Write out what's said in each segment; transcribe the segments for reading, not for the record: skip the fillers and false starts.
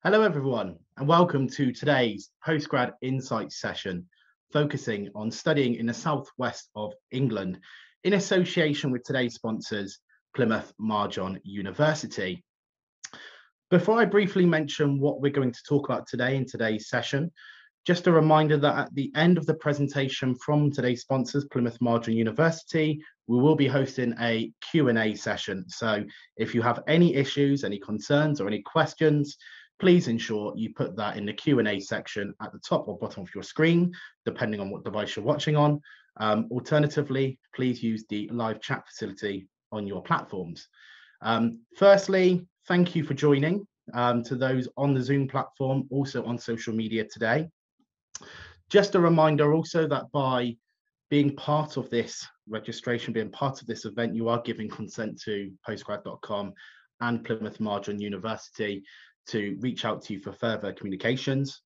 Hello, everyone, and welcome to today's Postgrad Insights session, focusing on studying in the southwest of England in association with today's sponsors, Plymouth Marjon University. Before I briefly mention what we're going to talk about today in today's session, just a reminder that at the end of the presentation from today's sponsors, Plymouth Marjon University, we will be hosting a Q&A session. So if you have any issues, any concerns or any questions, please ensure you put that in the Q&A section at the top or bottom of your screen, depending on what device you're watching on. Alternatively, please use the live chat facility on your platforms. Firstly, thank you for joining. To those on the Zoom platform, also on social media today. Just a reminder also that by being part of this registration, being part of this event, you are giving consent to postgrad.com and Plymouth Marjon University to reach out to you for further communications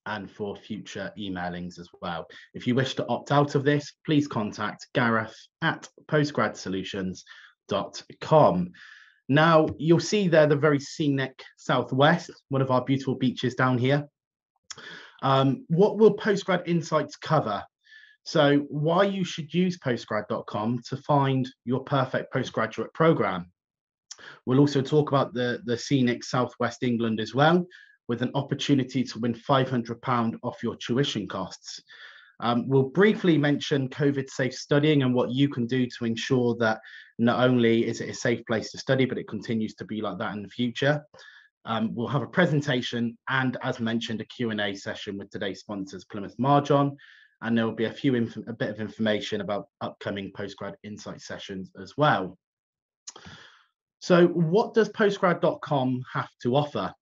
and for future emailings as well. If you wish to opt out of this, please contact Gareth at postgradsolutions.com. Now, you'll see there the very scenic southwest, one of our beautiful beaches down here. What will Postgrad Insights cover? So why you should use postgrad.com to find your perfect postgraduate program. We'll also talk about the scenic southwest England as well, with an opportunity to win £500 off your tuition costs. We'll briefly mention COVID safe studying and what you can do to ensure that not only is it a safe place to study, but it continues to be like that in the future. We'll have a presentation and, as mentioned, a Q&A session with today's sponsors, Plymouth Marjon, and there will be a bit of information about upcoming Postgrad Insight sessions as well. So what does postgrad.com have to offer?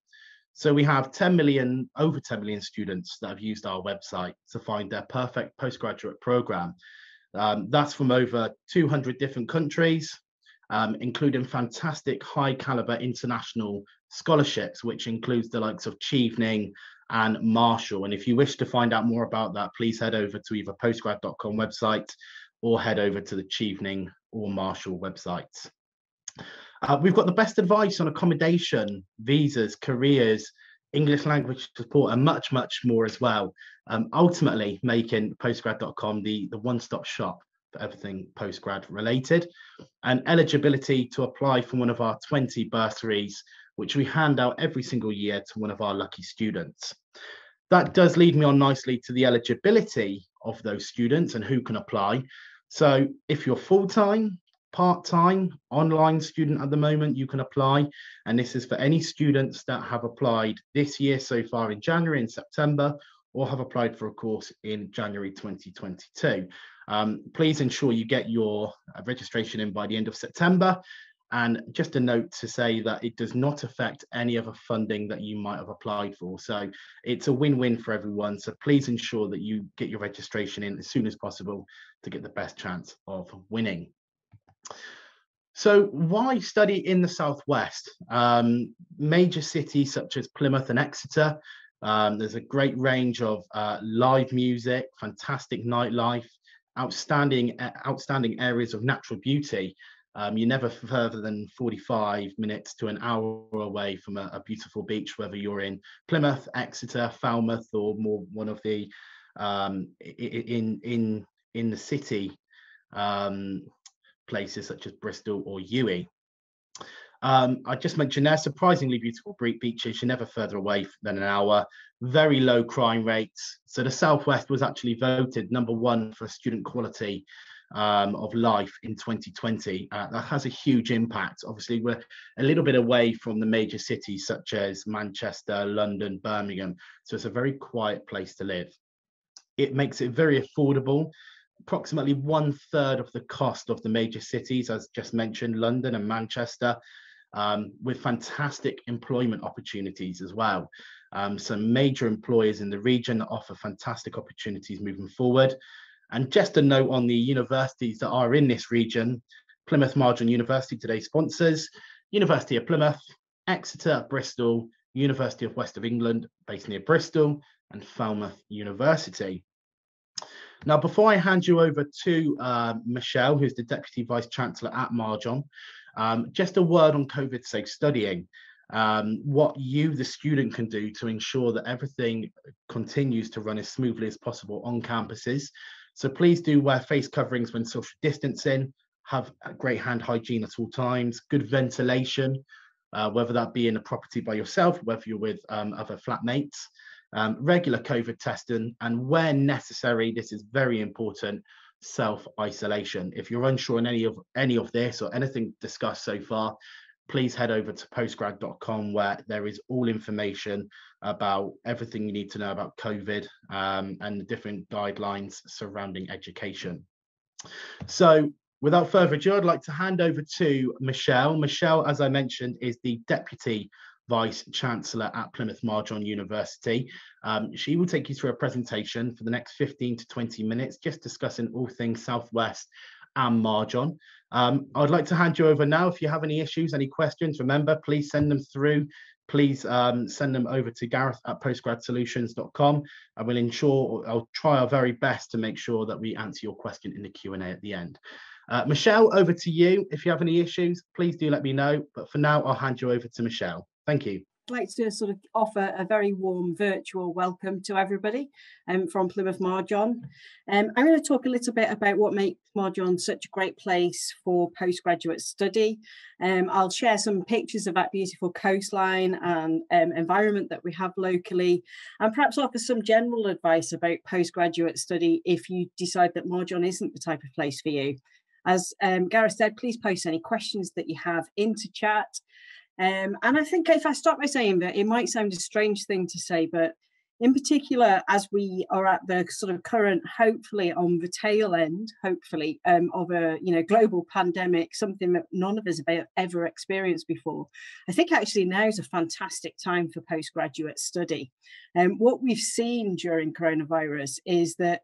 So we have over 10 million students that have used our website to find their perfect postgraduate program. That's from over 200 different countries, including fantastic high caliber international scholarships, which includes the likes of Chevening and Marshall. And if you wish to find out more about that, please head over to either postgrad.com website or head over to the Chevening or Marshall websites. We've got the best advice on accommodation, visas, careers, English language support, and much, much more as well. Ultimately, making postgrad.com the one-stop shop for everything postgrad related, and eligibility to apply for one of our 20 bursaries, which we hand out every single year to one of our lucky students. That does lead me on nicely to the eligibility of those students and who can apply. So if you're full-time, part-time, online student at the moment, you can apply. And this is for any students that have applied this year so far in January and September, or have applied for a course in January 2022. Please ensure you get your registration in by the end of September. And just a note to say that it does not affect any other funding that you might have applied for. So it's a win-win for everyone. So please ensure that you get your registration in as soon as possible to get the best chance of winning. So why study in the southwest? Major cities such as Plymouth and Exeter, there's a great range of live music, fantastic nightlife, outstanding areas of natural beauty. You're never further than 45 minutes to an hour away from a beautiful beach, whether you're in Plymouth, Exeter, Falmouth, or more one of the in the city places such as Bristol or Ewing. I just mentioned there, surprisingly beautiful beaches. You're never further away than an hour. Very low crime rates. So the Southwest was actually voted #1 for student quality of life in 2020. That has a huge impact. Obviously, we're a little bit away from the major cities such as Manchester, London, Birmingham. So it's a very quiet place to live. It makes it very affordable. Approximately 1/3 of the cost of the major cities, as just mentioned, London and Manchester, with fantastic employment opportunities as well. Some major employers in the region that offer fantastic opportunities moving forward. And just a note on the universities that are in this region: Plymouth Marjon University, today's sponsors, University of Plymouth, Exeter, Bristol, University of West of England, based near Bristol, and Falmouth University. Now, before I hand you over to Michelle, who's the Deputy Vice Chancellor at Marjon, just a word on COVID safe studying. what you, the student, can do to ensure that everything continues to run as smoothly as possible on campuses. So please do wear face coverings when social distancing, have great hand hygiene at all times, good ventilation, whether that be in a property by yourself, whether you're with other flatmates, regular COVID testing, and where necessary, this is very important, self-isolation. If you're unsure on any of this or anything discussed so far, please head over to postgrad.com, where there is all information about everything you need to know about COVID and the different guidelines surrounding education. So without further ado, I'd like to hand over to Michelle. Michelle, as I mentioned, is the Deputy Vice Chancellor at Plymouth Marjon University. She will take you through a presentation for the next 15 to 20 minutes, just discussing all things Southwest and Marjon. I'd like to hand you over now. If you have any issues, any questions, remember, please send them through. Please send them over to Gareth at postgradsolutions.com, and I'll try our very best to make sure that we answer your question in the Q&A at the end. Michelle, over to you. If you have any issues, please do let me know. But for now, I'll hand you over to Michelle. Thank you. I'd like to sort of offer a very warm virtual welcome to everybody from Plymouth Marjon. I'm going to talk a little bit about what makes Marjon such a great place for postgraduate study. I'll share some pictures of that beautiful coastline and environment that we have locally, and perhaps offer some general advice about postgraduate study if you decide that Marjon isn't the type of place for you. As Gareth said, please post any questions that you have into chat. And I think if I start by saying that, it might sound a strange thing to say, but in particular, as we are at the sort of current, hopefully on the tail end, hopefully, of a global pandemic, something that none of us have ever experienced before, I think actually now is a fantastic time for postgraduate study. What we've seen during coronavirus is that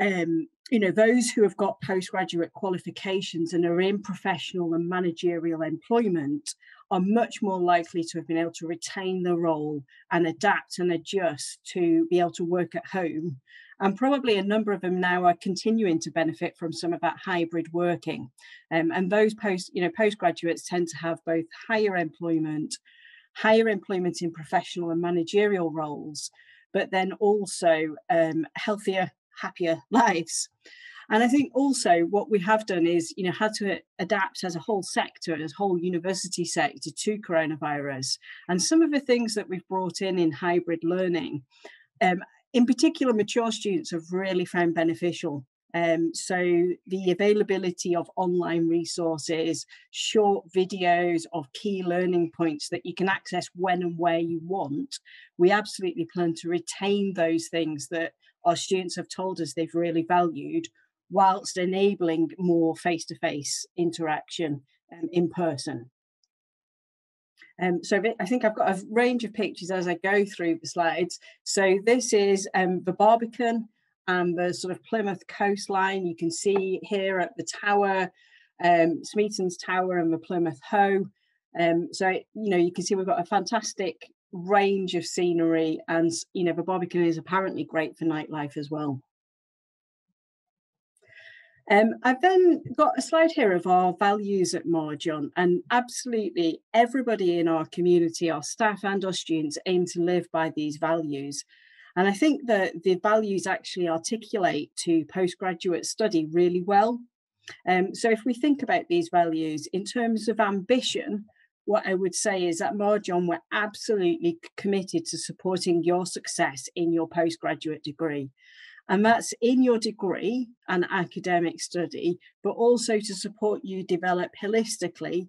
those who have got postgraduate qualifications and are in professional and managerial employment are much more likely to have been able to retain the role and adapt and adjust to be able to work at home. And probably a number of them now are continuing to benefit from some of that hybrid working. And those postgraduates tend to have both higher employment in professional and managerial roles, but then also healthier, happier lives. And I think also what we have done is, had to adapt as a whole sector, as a whole university sector to coronavirus. And some of the things that we've brought in hybrid learning, in particular, mature students have really found beneficial. So the availability of online resources, short videos of key learning points that you can access when and where you want, we absolutely plan to retain those things that our students have told us they've really valued, whilst enabling more face-to-face interaction in person. So I think I've got a range of pictures as I go through the slides. So this is the Barbican and the sort of Plymouth coastline. You can see here at the tower, Smeaton's Tower and the Plymouth Hoe. So, you can see we've got a fantastic range of scenery, and, the Barbican is apparently great for nightlife as well. I've then got a slide here of our values at Marjon, and absolutely everybody in our community, our staff and our students, aim to live by these values. And I think that the values actually articulate to postgraduate study really well. So if we think about these values in terms of ambition, what I would say is that Marjon, we're absolutely committed to supporting your success in your postgraduate degree. And that's in your degree and academic study, but also to support you develop holistically,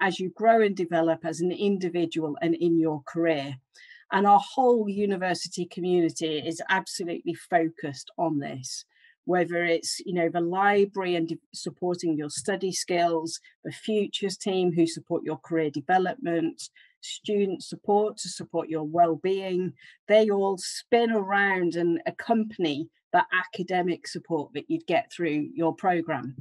as you grow and develop as an individual and in your career. And our whole university community is absolutely focused on this, whether it's, the library and supporting your study skills, the futures team who support your career development, student support to support your well-being. They all spin around and accompany that academic support that you'd get through your programme.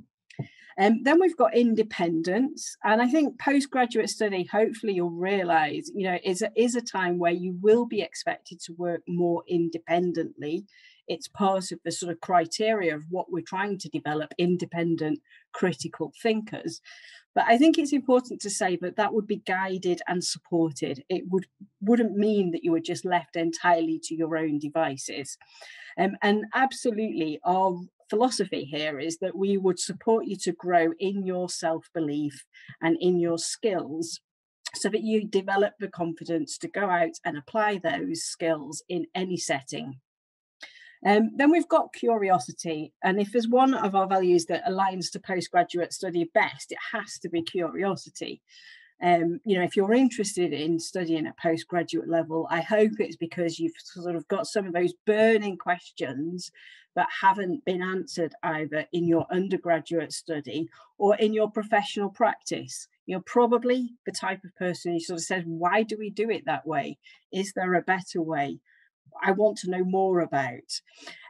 Then we've got independence. And I think postgraduate study, hopefully you'll realise, is a time where you will be expected to work more independently. It's part of the sort of criteria of what we're trying to develop, independent critical thinkers. But I think it's important to say that that would be guided and supported. It wouldn't mean that you were just left entirely to your own devices. And absolutely, our philosophy here is that we would support you to grow in your self-belief and in your skills, so that you develop the confidence to go out and apply those skills in any setting. Then we've got curiosity. And if there's one of our values that aligns to postgraduate study best, it has to be curiosity. If you're interested in studying at postgraduate level, I hope it's because you've sort of got some of those burning questions that haven't been answered either in your undergraduate study or in your professional practice. You're probably the type of person who sort of says, why do we do it that way? Is there a better way? I want to know more about.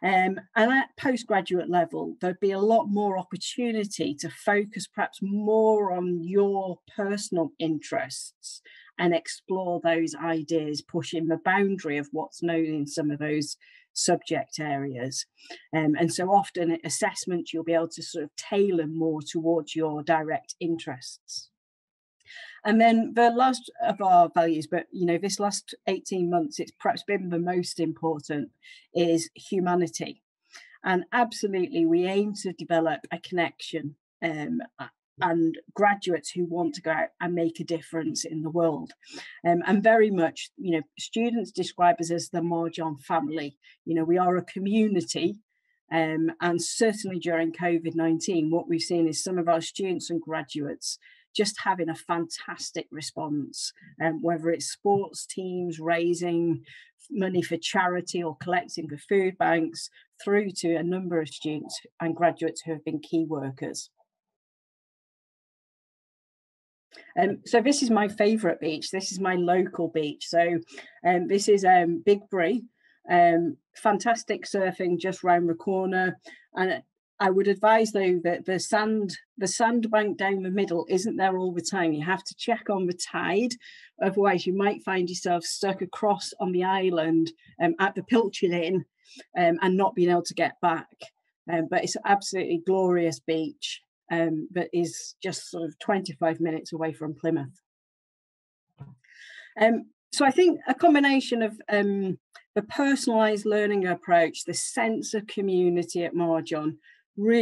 And at postgraduate level, there'd be a lot more opportunity to focus perhaps more on your personal interests and explore those ideas, pushing the boundary of what's known in some of those subject areas. And so often at assessment, you'll be able to sort of tailor more towards your direct interests. And then the last of our values, but this last 18 months, it's perhaps been the most important, is humanity. And absolutely, we aim to develop a connection and graduates who want to go out and make a difference in the world. And very much, students describe us as the Marjon family. We are a community. And certainly during COVID-19, what we've seen is some of our students and graduates just having a fantastic response, whether it's sports teams raising money for charity or collecting for food banks, through to a number of students and graduates who have been key workers. So this is my favourite beach. This is my local beach. So this is Big Bree. Fantastic surfing just round the corner. And I would advise, though, that the sandbank down the middle isn't there all the time. You have to check on the tide. Otherwise, you might find yourself stuck across on the island at the Pilchard Inn and not being able to get back. But it's an absolutely glorious beach that is just sort of 25 minutes away from Plymouth. So I think a combination of the personalised learning approach, the sense of community at Marjon,